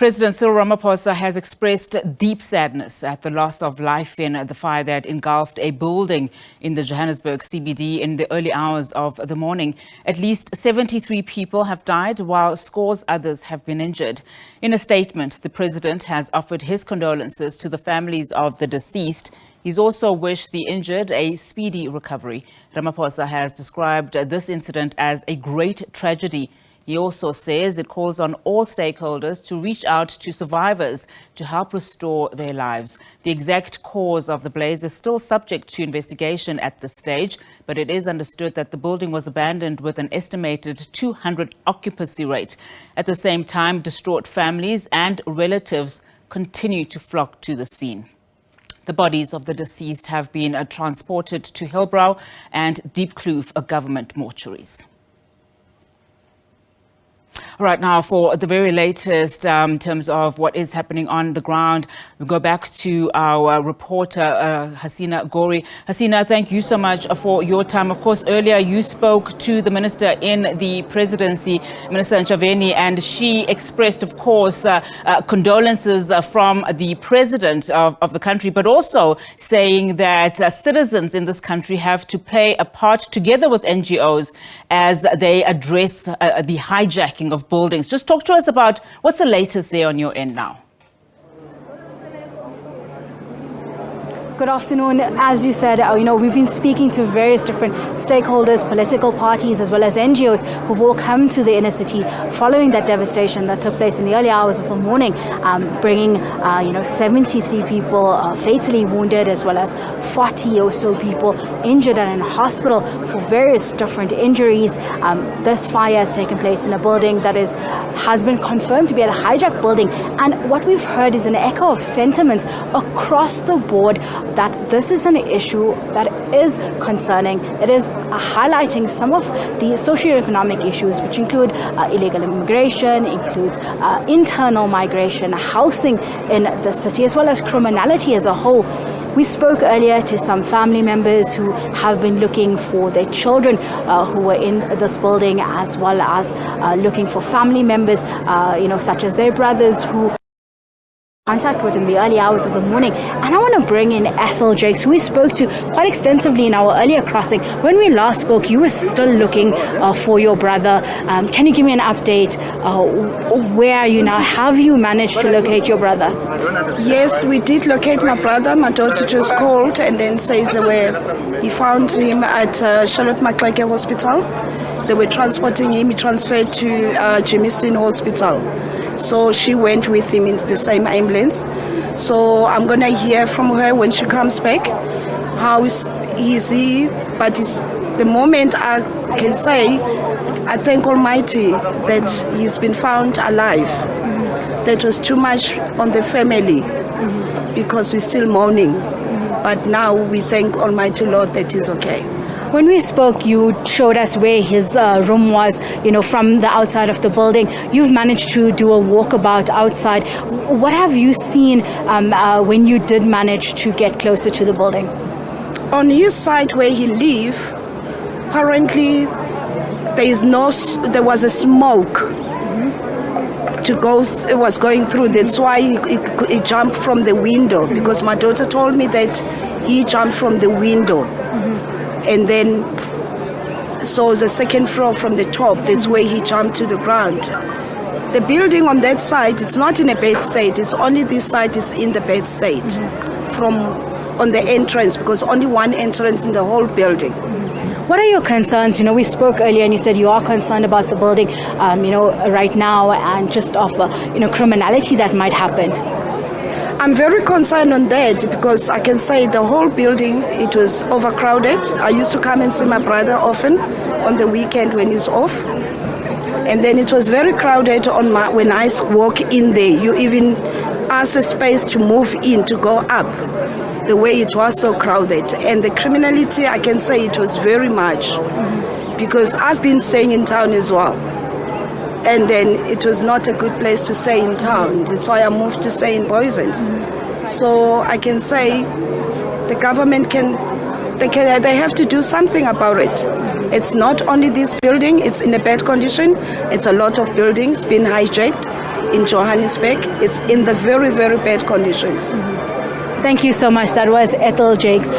President Cyril Ramaphosa has expressed deep sadness at the loss of life in the fire that engulfed a building in the Johannesburg CBD in the early hours of the morning. At least 73 people have died, while scores others have been injured. In a statement, the president has offered his condolences to the families of the deceased. He's also wished the injured a speedy recovery. Ramaphosa has described this incident as a great tragedy. He also says it calls on all stakeholders to reach out to survivors to help restore their lives. The exact cause of the blaze is still subject to investigation at this stage, but it is understood that the building was abandoned with an estimated 200 occupancy rate. At the same time, distraught families and relatives continue to flock to the scene. The bodies of the deceased have been transported to Hillbrow and Diepkloof government mortuaries. Right now, for the very latest in terms of what is happening on the ground, we go back to our reporter, Hasina Gori. Hasina, thank you so much for your time. Of course, earlier you spoke to the minister in the presidency, Minister Nchaveni, and she expressed, of course, condolences from the president of the country, but also saying that citizens in this country have to play a part together with NGOs as they address the hijacking of buildings. Just talk to us about what's the latest there on your end now. Good afternoon. As you said, we've been speaking to various different stakeholders, political parties, as well as NGOs who've all come to the inner city following that devastation that took place in the early hours of the morning, bringing, 73 people fatally wounded, as well as 40 or so people injured and in hospital for various different injuries. This fire has taken place in a building that has been confirmed to be a hijacked building. And what we've heard is an echo of sentiments across the board that this is an issue that is concerning. It is highlighting some of the socioeconomic issues, which include illegal immigration, includes internal migration, housing in the city, as well as criminality as a whole. We spoke earlier to some family members who have been looking for their children who were in this building, as well as looking for family members, such as their brothers who contact with in the early hours of the morning. And I want to bring in Ethel Jakes, who we spoke to quite extensively in our earlier crossing. When we last spoke, you were still looking for your brother. Can you give me an update? Where are you now? Have you managed to locate your brother? Yes, we did locate my brother. My daughter just called and then says he found him at Charlotte Maxeke Hospital. They were transporting him. He transferred to Germiston Hospital. So she went with him into the same ambulance. So I'm going to hear from her when she comes back. How is he? But the moment I can say, I thank Almighty that he's been found alive. That was too much on the family because we're still mourning. But now we thank Almighty Lord that he's okay. When we spoke, you showed us where his room was, from the outside of the building. You've managed to do a walkabout outside. What have you seen when you did manage to get closer to the building? On his side where he lived, apparently there was a smoke it was going through. That's why he jumped from the window, because my daughter told me that he jumped from the window. And then, so the second floor from the top, that's where he jumped to the ground. The building on that side, it's not in a bad state. It's only this side is in the bad state on the entrance, because only one entrance in the whole building. What are your concerns? We spoke earlier and you said you are concerned about the building, right now, and just of, criminality that might happen. I'm very concerned on that, because I can say the whole building, it was overcrowded. I used to come and see my brother often on the weekend when he's off. And then it was very crowded when I walk in there. You even ask a space to move in, to go up, the way it was so crowded. And the criminality, I can say it was very much, because I've been staying in town as well. And then it was not a good place to stay in town. That's why I moved to stay in Boysens. So I can say the government can they have to do something about it. It's not only this building, it's in a bad condition. It's a lot of buildings being hijacked in Johannesburg. It's in the very, very bad conditions. Thank you so much. That was Ethel Jakes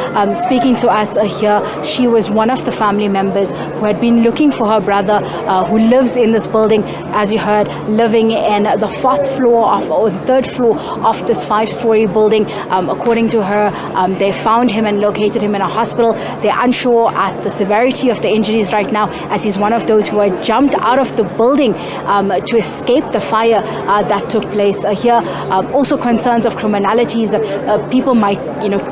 speaking to us here. She was one of the family members who had been looking for her brother who lives in this building, as you heard, living in the third floor of this 5-story building. According to her, they found him and located him in a hospital. They're unsure at the severity of the injuries right now, as he's one of those who had jumped out of the building to escape the fire that took place here. Also concerns of criminalities that people might,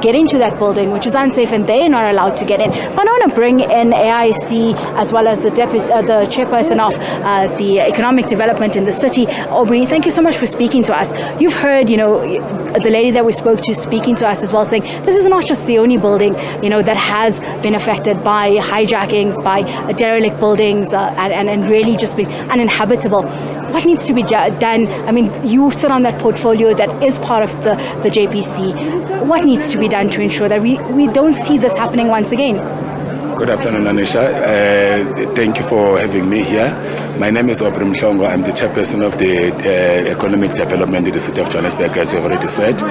get into that building, which is unsafe, and they're not allowed to get in. But I want to bring in AIC as well as the chairperson of the economic development in the city. Aubrey, thank you so much for speaking to us. You've heard, the lady that we spoke to speaking to us as well, saying this is not just the only building, that has been affected by hijackings, by derelict buildings, and really just been uninhabitable. What needs to be done? I mean, you sit on that portfolio that is part of the JPC. What needs to be done to ensure that we don't see this happening once again? Good afternoon, Anisha. Thank you for having me here. My name is Aubrey Mhlongo. I'm the chairperson of the economic development in the city of Johannesburg, as you've already said.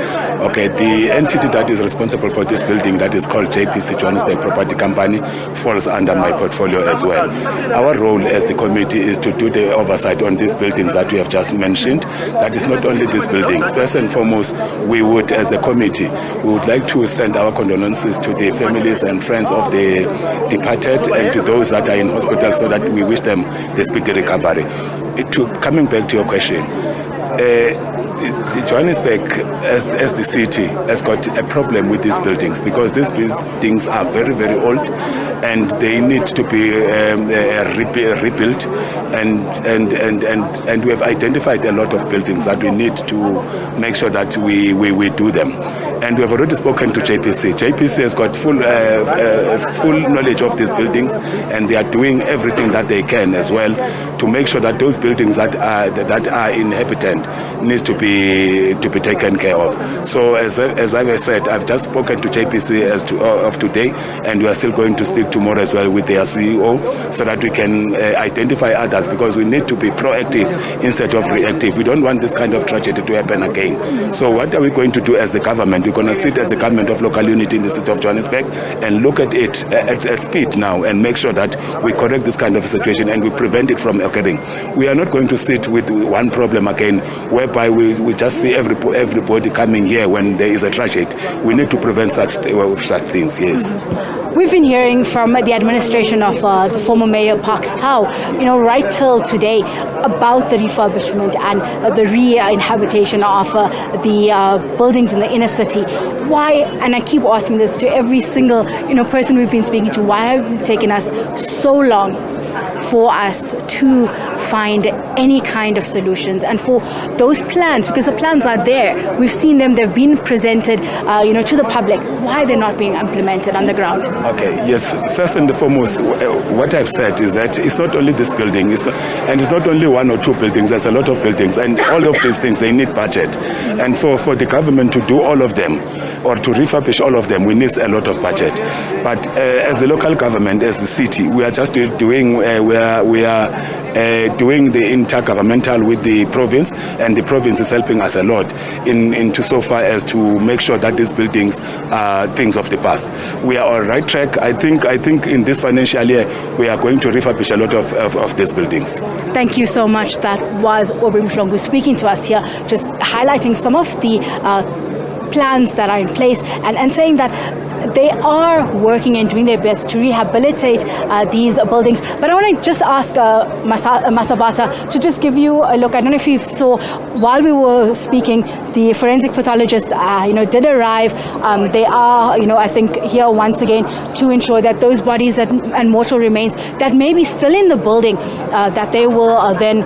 Okay, the entity that is responsible for this building, that is called JPC, Johannesburg Property Company, falls under my portfolio as well. Our role as the committee is to do the oversight on these buildings that we have just mentioned. That is not only this building. First and foremost, we would, as a committee, we would like to send our condolences to the families and friends of the departed and to those that are in hospital, so that we wish them the speedy recovery. Coming back to your question, Johannesburg as the city has got a problem with these buildings, because these buildings are very, very old and they need to be rebuilt, and we have identified a lot of buildings that we need to make sure that we do them. And we have already spoken to JPC. JPC has got full knowledge of these buildings, and they are doing everything that they can as well to make sure that those buildings that are inhabited needs to be taken care of. So as I said, I've just spoken to JPC of today, and we are still going to speak tomorrow as well with their CEO, so that we can identify others, because we need to be proactive instead of reactive. We don't want this kind of tragedy to happen again. So what are we going to do as the government? We're going to sit as the government of local unity in the city of Johannesburg and look at it at speed now and make sure that we correct this kind of situation and we prevent it from occurring. We are not going to sit with one problem again, whereby we just see everybody coming here when there is a tragedy. We need to prevent such things, yes. We've been hearing from the administration of the former Mayor Park Tau, right till today, about the refurbishment and the re-inhabitation of the buildings in the inner city. Why, and I keep asking this to every single person we've been speaking to, why have it taken us so long for us to find any kind of solutions, and for those plans, because the plans are there, we've seen them, they've been presented to the public, why they're not being implemented on the ground? Okay, yes, first and foremost, what I've said is that it's not only this building, it's not only one or two buildings, there's a lot of buildings, and all of these things, they need budget, and for the government to do all of them or to refurbish all of them, we need a lot of budget. But as the local government, as the city, we are just doing we are doing the intergovernmental with the province, and the province is helping us a lot into so far as to make sure that these buildings are things of the past. We are on the right track. I think in this financial year we are going to refurbish a lot of these buildings. Thank you so much. That was Aubrey Mhlongo speaking to us here, just highlighting some of the plans that are in place and saying that they are working and doing their best to rehabilitate these buildings. But I want to just ask Masabata to just give you a look. I don't know if you saw, while we were speaking, the forensic pathologist did arrive. They are I think here once again to ensure that those bodies and mortal remains that may be still in the building, that they will then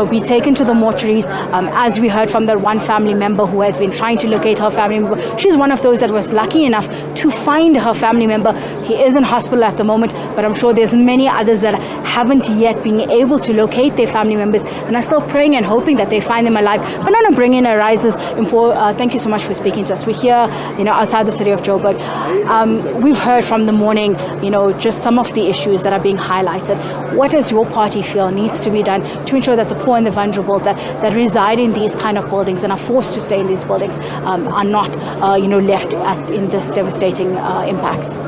be taken to the mortuaries, as we heard from the one family member who has been trying to locate her family member. She's one of those that was lucky enough to find her family member. He is in hospital at the moment, but I'm sure there's many others that haven't yet been able to locate their family members and are still praying and hoping that they find them alive. But now bring in arises. Thank you so much for speaking to us. We're here, outside the city of Joburg. We've heard from the morning, just some of the issues that are being highlighted. What does your party feel needs to be done to ensure that the poor and the vulnerable that reside in these kind of buildings and are forced to stay in these buildings are not, left in this devastating impacts?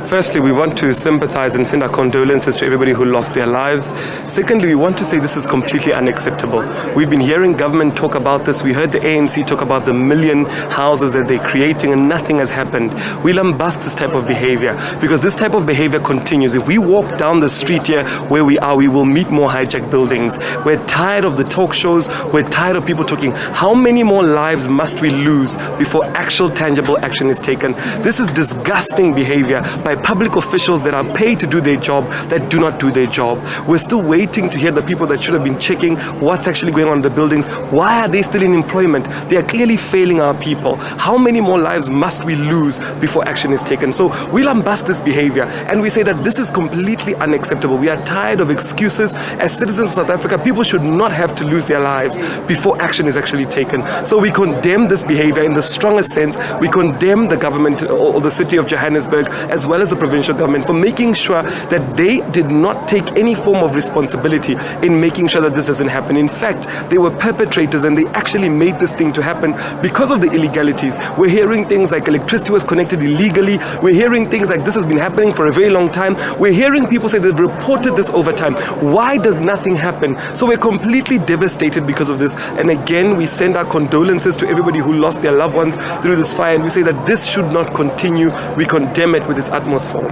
Firstly, we want to sympathize and send our condolences to everybody who lost their lives. Secondly, we want to say this is completely unacceptable. We've been hearing government talk about this. We heard the ANC talk about the 1 million houses that they're creating and nothing has happened. We lambast this type of behavior because this type of behavior continues. If we walk down the street here where we are, we will meet more hijacked buildings. We're tired of the talk shows. We're tired of people talking. How many more lives must we lose before actual tangible action is taken? This is disgusting behavior by public officials that are paid to do their job that do not do their job. We're still waiting to hear the people that should have been checking what's actually going on in the buildings. Why are they still in employment? They are clearly failing our people. How many more lives must we lose before action is taken? So we lambast this behavior and we say that this is completely unacceptable. We are tired of excuses. As citizens of South Africa, people should not have to lose their lives before action is actually taken. So we condemn this behavior in the strongest sense. We condemn the government or the city of Johannesburg as well as the provincial government for making sure that they did not take any form of responsibility in making sure that this doesn't happen. In fact, they were perpetrators and they actually made this thing to happen because of the illegalities. We're hearing things like electricity was connected illegally. We're hearing things like this has been happening for a very long time. We're hearing people say they've reported this over time. Why does nothing happen? So we're completely devastated because of this. And again, we send our condolences to everybody who lost their loved ones through this fire and we say that this should not continue. We condemn it with its utmost form.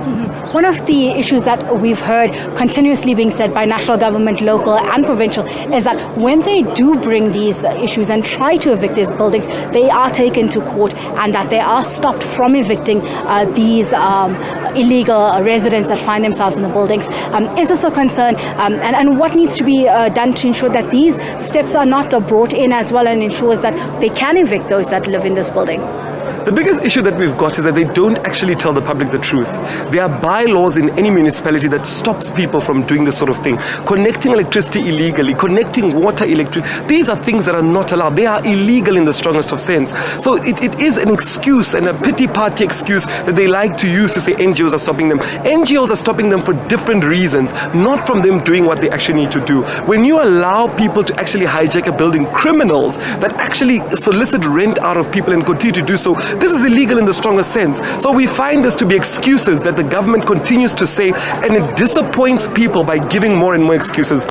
One of the issues that we've heard continuously being said by national government, local and provincial is that when they do bring these issues and try to evict these buildings, they are taken to court and that they are stopped from evicting these illegal residents that find themselves in the buildings. Is this a concern? And what needs to be done to ensure that these steps are not brought in as well and ensures that they can evict those that live in this building? The biggest issue that we've got is that they don't actually tell the public the truth. There are bylaws in any municipality that stops people from doing this sort of thing. Connecting electricity illegally, connecting water these are things that are not allowed. They are illegal in the strongest of sense. So it is an excuse and a pity party excuse that they like to use to say NGOs are stopping them. NGOs are stopping them for different reasons, not from them doing what they actually need to do. When you allow people to actually hijack a building, criminals that actually solicit rent out of people and continue to do so, this is illegal in the strongest sense. So we find this to be excuses that the government continues to say, and it disappoints people by giving more and more excuses.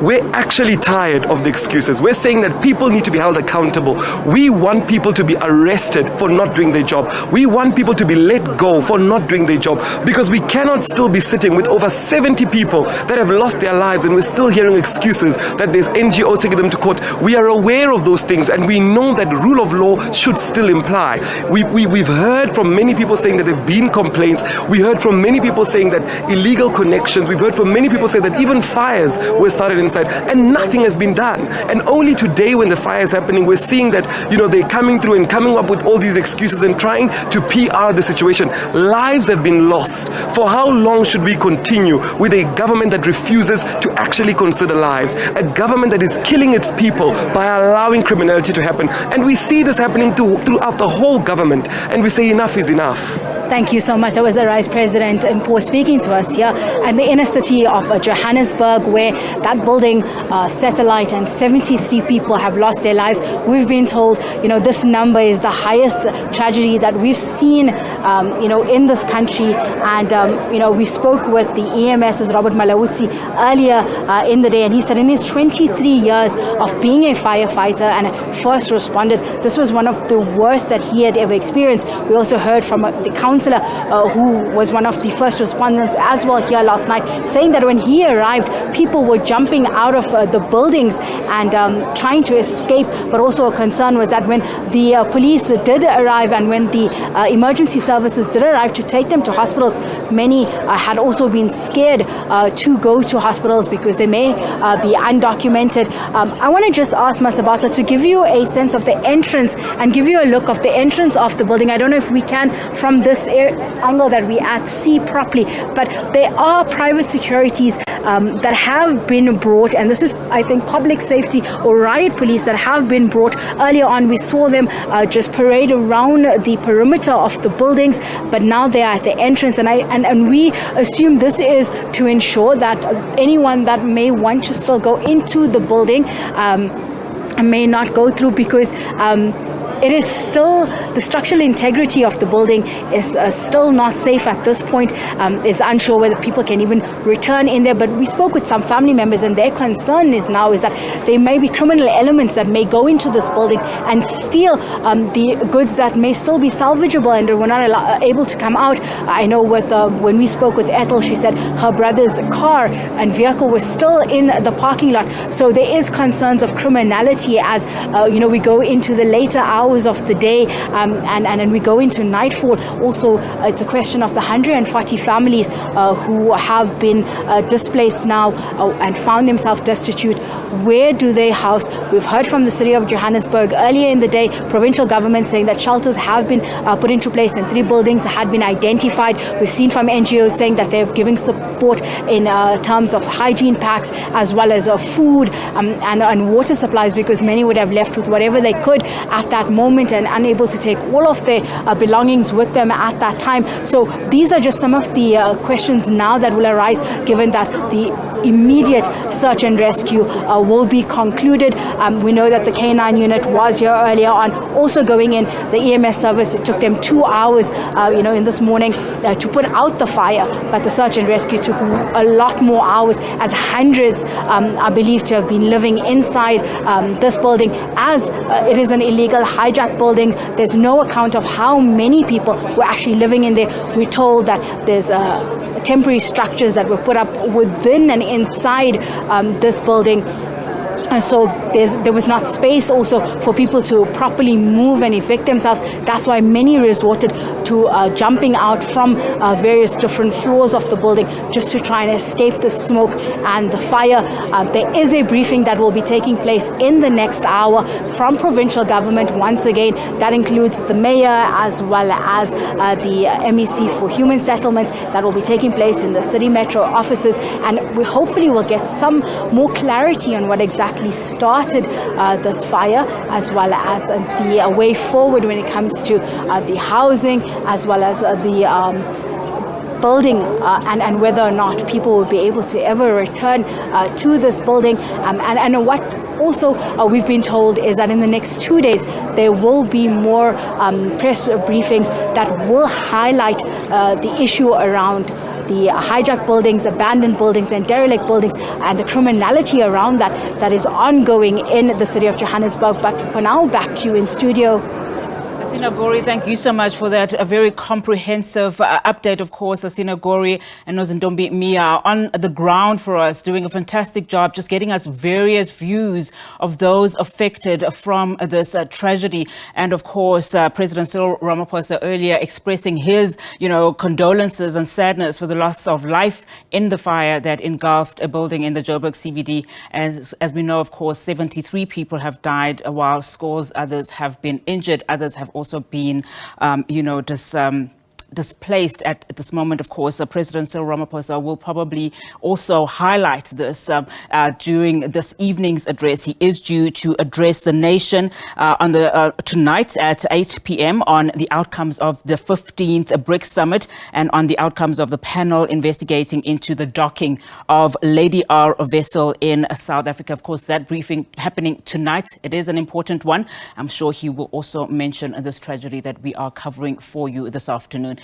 We're actually tired of the excuses. We're saying that people need to be held accountable. We want people to be arrested for not doing their job. We want people to be let go for not doing their job, because we cannot still be sitting with over 70 people that have lost their lives and we're still hearing excuses that there's NGOs taking them to court. We are aware of those things and we know that rule of law should still imply. We've heard from many people saying that there have been complaints. We heard from many people saying that illegal connections. We've heard from many people say that even fires were started inside and nothing has been done. And only today when the fire is happening, we're seeing that, they're coming through and coming up with all these excuses and trying to PR the situation. Lives have been lost. For how long should we continue with a government that refuses to actually consider lives? A government that is killing its people by allowing criminality to happen. And we see this happening throughout the whole government, and we say enough is enough. Thank you so much. That was the Vice President Mpo speaking to us here in the inner city of Johannesburg, where that building satellite and 73 people have lost their lives. We've been told, this number is the highest tragedy that we've seen, in this country. And, we spoke with the EMS's Robert Malawutsi earlier in the day, and he said in his 23 years of being a firefighter and a first responder, this was one of the worst that he had ever experienced. We also heard from the councillor who was one of the first respondents as well here last night, saying that when he arrived, people were jumping out of the buildings and trying to escape. But also a concern was that when the police did arrive and when the emergency services did arrive to take them to hospitals, many had also been scared to go to hospitals because they may be undocumented. I want to just ask Masabata to give you a sense of the entrance and give you a look of the entrance of the building. I don't know if we can from this this angle that we at see properly, but there are private securities that have been brought, and this is, I think, public safety or riot police that have been brought. Earlier on, we saw them just parade around the perimeter of the buildings, but now they are at the entrance, and we assume this is to ensure that anyone that may want to still go into the building may not go through, because it is still, the structural integrity of the building is still not safe at this point. It's unsure whether people can even return in there, but we spoke with some family members, and their concern is that there may be criminal elements that may go into this building and steal the goods that may still be salvageable and were not able to come out. I know when we spoke with Ethel, she said her brother's car and vehicle was still in the parking lot. So there is concerns of criminality as we go into the later hours of the day, and we go into nightfall. Also, it's a question of the 140 families who have been displaced now and found themselves destitute. Where do they house? We've heard from the city of Johannesburg earlier in the day, provincial government saying that shelters have been put into place and 3 buildings had been identified. We've seen from NGOs saying that they're giving support in terms of hygiene packs as well as food and water supplies, because many would have left with whatever they could at that moment and unable to take all of their belongings with them at that time. So these are just some of the questions now that will arise, given that the immediate search and rescue will be concluded. We know that the K9 unit was here earlier on, also going in. The EMS service, it took them 2 hours, in this morning to put out the fire, but the search and rescue took a lot more hours, as hundreds are believed to have been living inside this building, as it is an illegal hijack building. There's no account of how many people were actually living in there. We're told that there's temporary structures that were put up within and inside this building. So there was not space also for people to properly move and evict themselves. That's why many resorted to jumping out from various different floors of the building just to try and escape the smoke and the fire. There is a briefing that will be taking place in the next hour from provincial government once again. That includes the mayor as well as the MEC for Human Settlements. That will be taking place in the city metro offices, and we hopefully will get some more clarity on what exactly started this fire, as well as the way forward when it comes to the housing, as well as the building, and whether or not people will be able to ever return to this building. And what also we've been told is that in the next 2 days there will be more press briefings that will highlight the issue around the hijacked buildings, abandoned buildings and derelict buildings, and the criminality around that is ongoing in the city of Johannesburg. But for now, back to you in studio. Asina Gori, thank you so much for that. A very comprehensive update, of course. Asina Gori and Nozintombi Mia are on the ground for us, doing a fantastic job, just getting us various views of those affected from this tragedy. And of course, President Cyril Ramaphosa earlier expressing his, condolences and sadness for the loss of life in the fire that engulfed a building in the Joburg CBD. As we know, of course, 73 people have died, while scores others have been injured. Others have also been, displaced at this moment. Of course, President Cyril Ramaphosa will probably also highlight this during this evening's address. He is due to address the nation on tonight at 8 p.m. on the outcomes of the 15th BRICS Summit and on the outcomes of the panel investigating into the docking of Lady R vessel in South Africa. Of course, that briefing happening tonight. It is an important one. I'm sure he will also mention this tragedy that we are covering for you this afternoon.